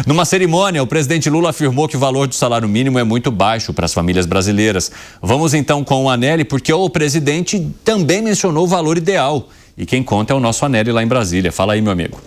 Numa cerimônia, o presidente Lula afirmou que o valor do salário mínimo é muito baixo para as famílias brasileiras. Vamos então com o Anelli, porque o presidente também mencionou o valor ideal. E quem conta é o nosso Anelli lá em Brasília. Fala aí, meu amigo.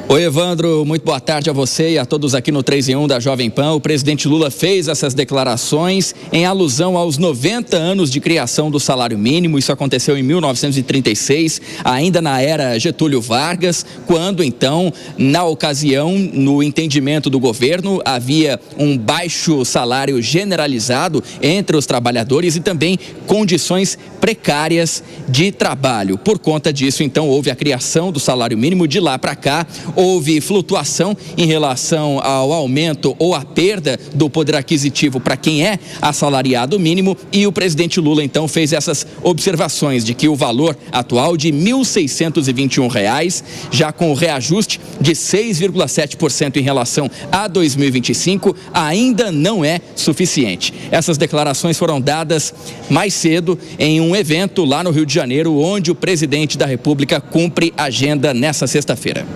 Oi, Evandro, muito boa tarde a você e a todos aqui no 3 em 1 da Jovem Pan. O presidente Lula fez essas declarações em alusão aos 90 anos de criação do salário mínimo. Isso aconteceu em 1936, ainda na era Getúlio Vargas, quando então, na ocasião, no entendimento do governo, havia um baixo salário generalizado entre os trabalhadores e também condições precárias de trabalho. Por conta disso, então, houve a criação do salário mínimo. De lá para cá, houve flutuação em relação ao aumento ou à perda do poder aquisitivo para quem é assalariado mínimo, e o presidente Lula então fez essas observações de que o valor atual de R$ 1.621, já com o reajuste de 6,7% em relação a 2025, ainda não é suficiente. Essas declarações foram dadas mais cedo em um evento lá no Rio de Janeiro, onde o presidente da República cumpre agenda nessa sexta-feira.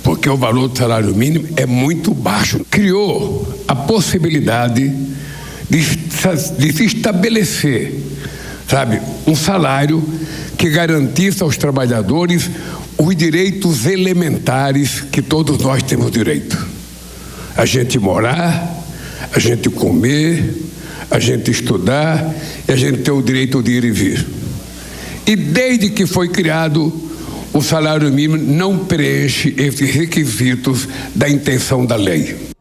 Porque o valor do salário mínimo é muito baixo. Criou a possibilidade de se estabelecer, um salário que garantisse aos trabalhadores os direitos elementares que todos nós temos direito. A gente morar, a gente comer, a gente estudar e a gente ter o direito de ir e vir. E desde que foi criado, o salário mínimo não preenche esses requisitos da intenção da lei.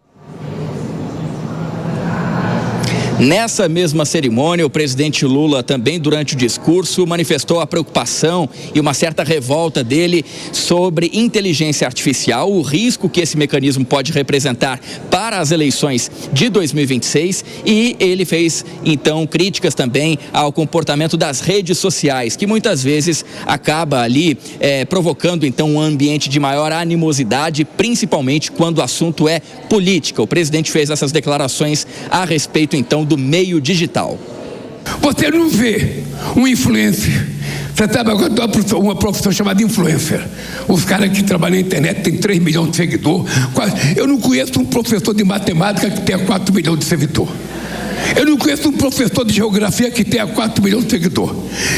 Nessa mesma cerimônia, o presidente Lula também, durante o discurso, manifestou a preocupação e uma certa revolta dele sobre inteligência artificial, o risco que esse mecanismo pode representar para as eleições de 2026, e ele fez, então, críticas também ao comportamento das redes sociais, que muitas vezes acaba ali provocando, então, um ambiente de maior animosidade, principalmente quando o assunto é política. O presidente fez essas declarações a respeito, então, do meio digital. Você não vê um influencer. Você sabe agora uma profissão chamada influencer. Os caras que trabalham na internet têm 3 milhões de seguidores. Eu não conheço um professor de matemática que tenha 4 milhões de seguidores. Eu não conheço um professor de geografia que tenha 4 milhões de seguidores.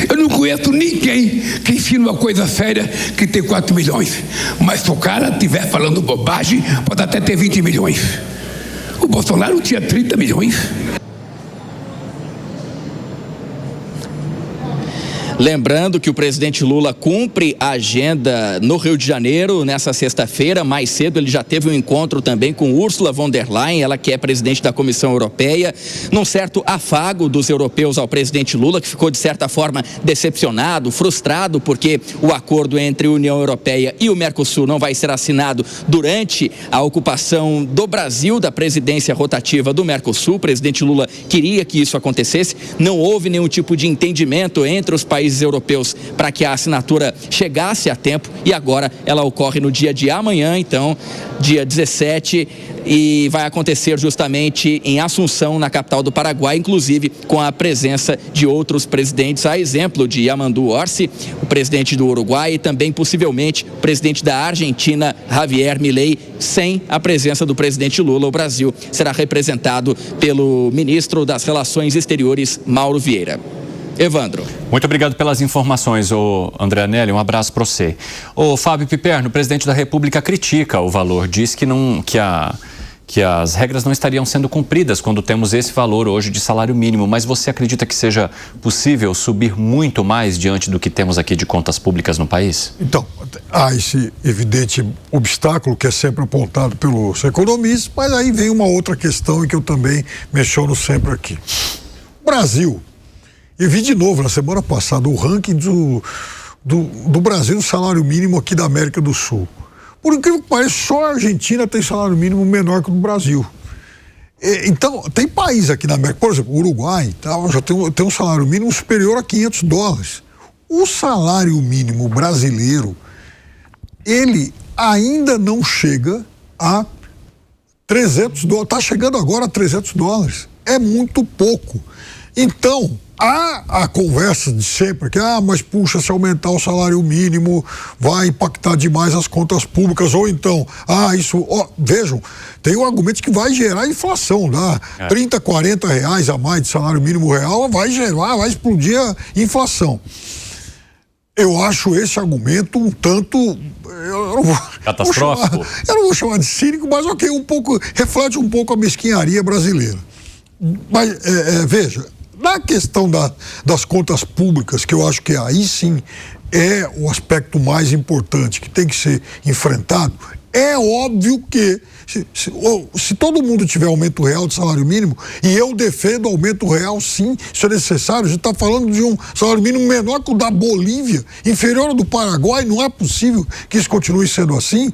Eu não conheço ninguém que ensine uma coisa séria que tem 4 milhões. Mas se o cara estiver falando bobagem, pode até ter 20 milhões. O Bolsonaro tinha 30 milhões. Lembrando que o presidente Lula cumpre a agenda no Rio de Janeiro nessa sexta-feira. Mais cedo ele já teve um encontro também com Ursula von der Leyen, ela que é presidente da Comissão Europeia, num certo afago dos europeus ao presidente Lula, que ficou de certa forma decepcionado, frustrado, porque o acordo entre a União Europeia e o Mercosul não vai ser assinado durante a ocupação do Brasil da presidência rotativa do Mercosul. O presidente Lula queria que isso acontecesse, não houve nenhum tipo de entendimento entre os países europeus para que a assinatura chegasse a tempo, e agora ela ocorre no dia de amanhã, então, dia 17, e vai acontecer justamente em Assunção, na capital do Paraguai, inclusive com a presença de outros presidentes, a exemplo de Yamandu Orsi, o presidente do Uruguai, e também possivelmente o presidente da Argentina, Javier Milei. Sem a presença do presidente Lula, o Brasil será representado pelo ministro das Relações Exteriores, Mauro Vieira. Evandro. Muito obrigado pelas informações, André Anelli. Um abraço para você. Fábio Piperno, o presidente da República, critica o valor, diz que as regras não estariam sendo cumpridas quando temos esse valor hoje de salário mínimo. Mas você acredita que seja possível subir muito mais diante do que temos aqui de contas públicas no país? Então, há esse evidente obstáculo que é sempre apontado pelos economistas, mas aí vem uma outra questão e que eu também menciono sempre aqui. Brasil. E vi de novo na semana passada o ranking do Brasil, do salário mínimo aqui da América do Sul. Por incrível que pareça, só a Argentina tem salário mínimo menor que o do Brasil. Então, tem país aqui na América, por exemplo, o Uruguai, já tem um salário mínimo superior a $500. O salário mínimo brasileiro, ele ainda não chega a $300. Está chegando agora a $300. É muito pouco. Então, há a conversa de sempre que, mas puxa, se aumentar o salário mínimo vai impactar demais as contas públicas, ou então, vejam, tem um argumento que vai gerar inflação, né? 30, 40 reais a mais de salário mínimo real vai explodir a inflação. Eu acho esse argumento um tanto... catastrófico? Eu não vou chamar de cínico, mas reflete um pouco a mesquinharia brasileira. Mas, veja, na questão das contas públicas, que eu acho que aí sim é o aspecto mais importante que tem que ser enfrentado, é óbvio que se todo mundo tiver aumento real de salário mínimo, e eu defendo aumento real sim, se é necessário, a gente está falando de um salário mínimo menor que o da Bolívia, inferior ao do Paraguai, não é possível que isso continue sendo assim.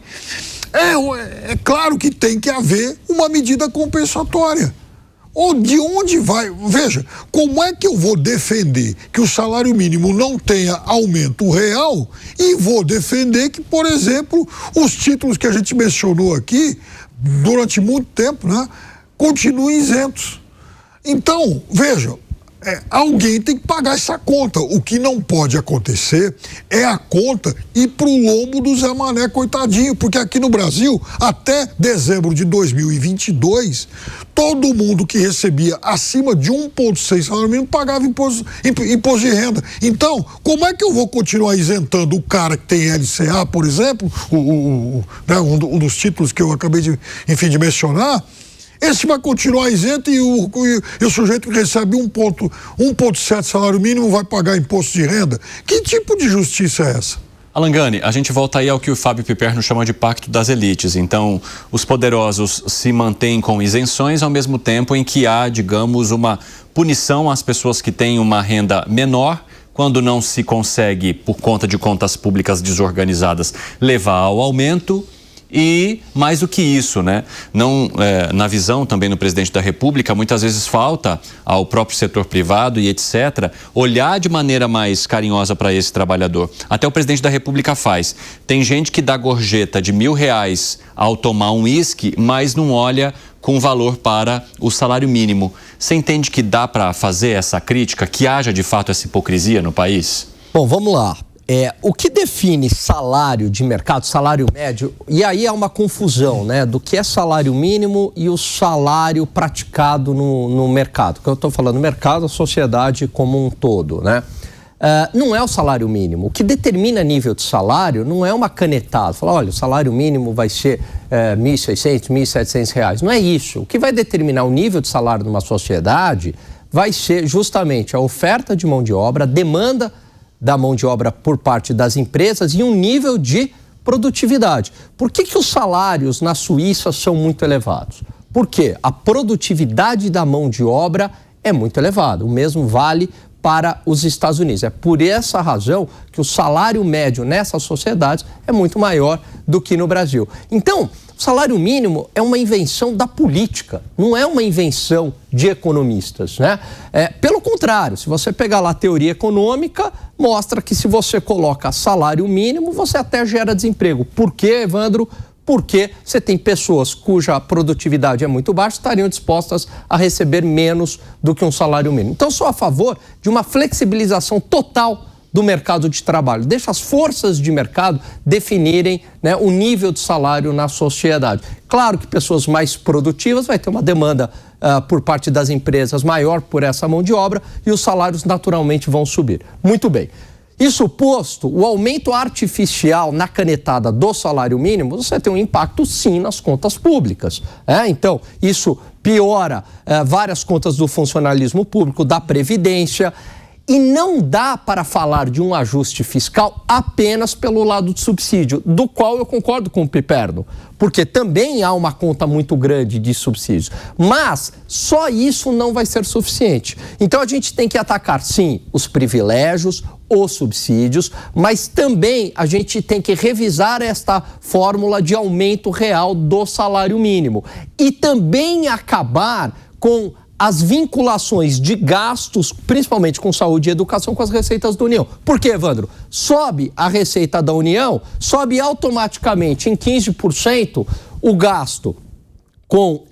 É claro que tem que haver uma medida compensatória. Ou de onde vai? Veja, como é que eu vou defender que o salário mínimo não tenha aumento real e vou defender que, por exemplo, os títulos que a gente mencionou aqui, durante muito tempo, né, continuem isentos? Então, veja, alguém tem que pagar essa conta. O que não pode acontecer é a conta ir pro lombo do Zé Mané, coitadinho, porque aqui no Brasil, até dezembro de 2022, todo mundo que recebia acima de 1,6 salário mínimo pagava imposto de renda. Então, como é que eu vou continuar isentando o cara que tem LCA, por exemplo, um dos títulos que eu acabei de mencionar? Esse vai continuar isento e o sujeito que recebe 1,7 salário mínimo vai pagar imposto de renda? Que tipo de justiça é essa? Alangani, a gente volta aí ao que o Fábio Piperno chama de pacto das elites. Então, os poderosos se mantêm com isenções ao mesmo tempo em que há, digamos, uma punição às pessoas que têm uma renda menor, quando não se consegue, por conta de contas públicas desorganizadas, levar ao aumento. E mais do que isso, né? Na visão também do presidente da República, muitas vezes falta ao próprio setor privado e etc. olhar de maneira mais carinhosa para esse trabalhador. Até o presidente da República faz. Tem gente que dá gorjeta de R$1.000 ao tomar um uísque, mas não olha com valor para o salário mínimo. Você entende que dá para fazer essa crítica, que haja de fato essa hipocrisia no país? Bom, vamos lá. O que define salário de mercado, salário médio, e aí há uma confusão, né, do que é salário mínimo e o salário praticado no mercado. Que eu estou falando mercado, a sociedade como um todo, né? Não é o salário mínimo. O que determina nível de salário não é uma canetada. Fala, olha, o salário mínimo vai ser R$1.600, R$1.700. Não é isso. O que vai determinar o nível de salário numa sociedade vai ser justamente a oferta de mão de obra, a demanda da mão de obra por parte das empresas e um nível de produtividade. Por que os salários na Suíça são muito elevados? Porque a produtividade da mão de obra é muito elevada. O mesmo vale para os Estados Unidos. É por essa razão que o salário médio nessas sociedades é muito maior do que no Brasil. Então, o salário mínimo é uma invenção da política, não é uma invenção de economistas, né? Pelo contrário, se você pegar lá a teoria econômica, mostra que se você coloca salário mínimo, você até gera desemprego. Por quê, Evandro? Porque você tem pessoas cuja produtividade é muito baixa, estariam dispostas a receber menos do que um salário mínimo. Então, sou a favor de uma flexibilização total do mercado de trabalho. Deixa as forças de mercado definirem, né, o nível de salário na sociedade. Claro que pessoas mais produtivas vai ter uma demanda por parte das empresas maior por essa mão de obra e os salários naturalmente vão subir. Muito bem. Isso posto, o aumento artificial na canetada do salário mínimo, você tem um impacto sim nas contas públicas. Então, isso piora várias contas do funcionalismo público, da Previdência. E não dá para falar de um ajuste fiscal apenas pelo lado do subsídio, do qual eu concordo com o Piperno, porque também há uma conta muito grande de subsídios. Mas só isso não vai ser suficiente. Então a gente tem que atacar, sim, os privilégios, os subsídios, mas também a gente tem que revisar esta fórmula de aumento real do salário mínimo. E também acabar com as vinculações de gastos, principalmente com saúde e educação, com as receitas da União. Por quê, Evandro? Sobe a receita da União, sobe automaticamente em 15% o gasto com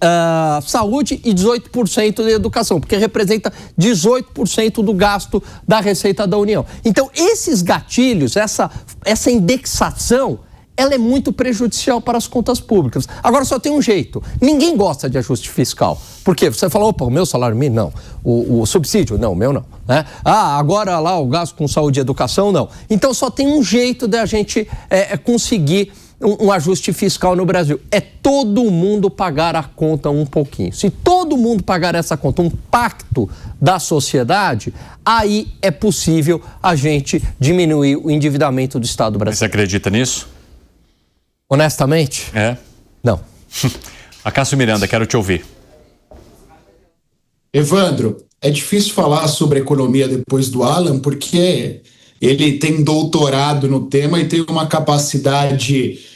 saúde e 18% de educação, porque representa 18% do gasto da Receita da União. Então, esses gatilhos, essa indexação, ela é muito prejudicial para as contas públicas. Agora, só tem um jeito. Ninguém gosta de ajuste fiscal. Por quê? Você fala, opa, o meu salário mínimo, não. O subsídio, não, o meu não. Né? Agora lá o gasto com saúde e educação, não. Então, só tem um jeito de a gente conseguir um ajuste fiscal no Brasil. É todo mundo pagar a conta um pouquinho. Se todo mundo pagar essa conta, um pacto da sociedade, aí é possível a gente diminuir o endividamento do Estado brasileiro. Você acredita nisso? Honestamente? Não. Acácio Miranda, quero te ouvir. Evandro, é difícil falar sobre economia depois do Alan, porque ele tem doutorado no tema e tem uma capacidade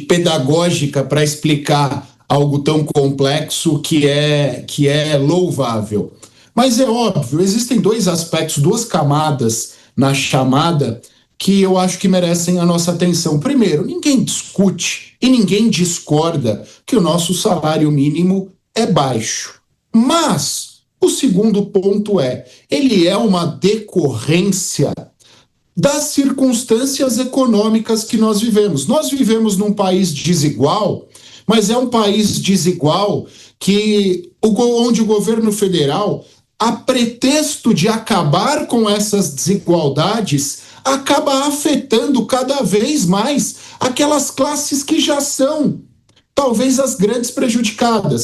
pedagógica para explicar algo tão complexo que é louvável. Mas é óbvio, existem dois aspectos, duas camadas na chamada que eu acho que merecem a nossa atenção. Primeiro, ninguém discute e ninguém discorda que o nosso salário mínimo é baixo. Mas o segundo ponto ele é uma decorrência das circunstâncias econômicas que nós vivemos. Nós vivemos num país desigual, mas é um país desigual onde o governo federal, a pretexto de acabar com essas desigualdades, acaba afetando cada vez mais aquelas classes que já são talvez as grandes prejudicadas.